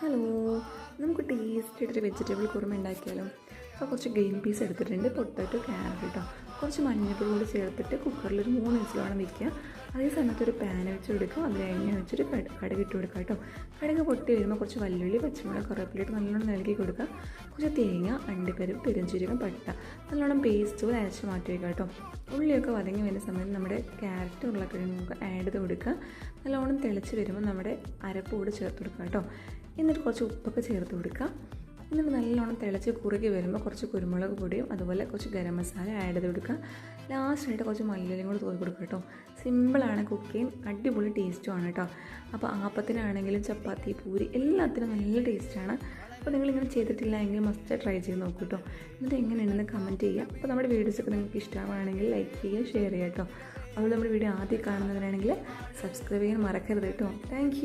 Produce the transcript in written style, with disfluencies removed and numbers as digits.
Hello, നമുക്ക് taste ആയിട്ടൊരു vegetable kurma ഉണ്ടാക്കിയാലോ. അപ്പോൾ കുറച്ച് ഗ്രീൻ പീസ് എടുത്തിട്ടുണ്ട്, പൊട്ടാറ്റോ, ക്യാരറ്റ് കേട്ടോ. കുറച്ച് മഞ്ഞൾപ്പൊടി കൂടി ചേർത്തിട്ട് കുക്കറിൽ ഒരു 3 വിസിലോളം വയ്ക്കുക. അതേ സമയത്ത് ഒരു പാൻ വെച്ച് കൊടുക്കുക, അതിൽ എണ്ണ വെച്ചിട്ട് കടുക് ഇട്ട് കൊടുക്കുക കേട്ടോ. കടുക് പൊട്ടി വരുമ്പോൾ കുറച്ച് വല്ലുള്ളി, പച്ചമുളക്, കറിവേപ്പിലയിട്ട് നല്ലോണം നൽകി കൊടുക്കുക. കുറച്ച് തേങ്ങ, അണ്ടിപ്പരിപ്പ്, പെരുംജീരകം, പട്ട നല്ലോണം പേസ്റ്റ് പോലെ അരച്ച് മാറ്റി വയ്ക്കുക കേട്ടോ. ഉള്ളിയൊക്കെ വതങ്ങി വരുന്ന സമയത്ത് നമ്മുടെ ക്യാരറ്റ്, ഉരുളക്കിഴങ്ങൊക്കെ ആഡ് ചെയ്ത് കൊടുക്കുക. നല്ലോണം തിളച്ച് വരുമ്പോൾ നമ്മുടെ അരപ്പ് കൂടി ചേർത്ത് കൊടുക്കുക കേട്ടോ. എന്നിട്ട് കുറച്ച് ഉപ്പൊക്കെ ചേർത്ത് കൊടുക്കുക. എന്നിട്ട് നല്ലോണം തിളച്ച് കുറുകി വരുമ്പോൾ കുറച്ച് കുരുമുളക് പൊടിയും അതുപോലെ കുറച്ച് ഗരം മസാല ആഡ് ചെയ്ത് കൊടുക്കുക. ലാസ്റ്റായിട്ട് കുറച്ച് മല്ലിയിലയും കൂടി തൂക്കി കൊടുക്കുക കേട്ടോ. സിമ്പിളാണ്, കുക്കിങ് അടിപൊളി ടേസ്റ്റുമാണ് കേട്ടോ. അപ്പോൾ ആപ്പത്തിനാണെങ്കിലും ചപ്പാത്തി, പൂരി എല്ലാത്തിനും നല്ല ടേസ്റ്റാണ്. അപ്പോൾ നിങ്ങളിങ്ങനെ ചെയ്തിട്ടില്ല എങ്കിൽ മസ്റ്റ് ട്രൈ ചെയ്ത് നോക്കൂ കേട്ടോ. എന്നിട്ട് എങ്ങനെയുണ്ടെന്ന് കമൻറ്റ് ചെയ്യുക. അപ്പോൾ നമ്മുടെ വീഡിയോസൊക്കെ നിങ്ങൾക്ക് ഇഷ്ടമാണെങ്കിൽ ലൈക്ക് ചെയ്യുക, ഷെയർ ചെയ്യുക കേട്ടോ. അതുപോലെ നമ്മുടെ വീഡിയോ ആദ്യം കാണുന്നവരാണെങ്കിൽ സബ്സ്ക്രൈബ് ചെയ്യാൻ മറക്കരുത് കേട്ടോ. താങ്ക്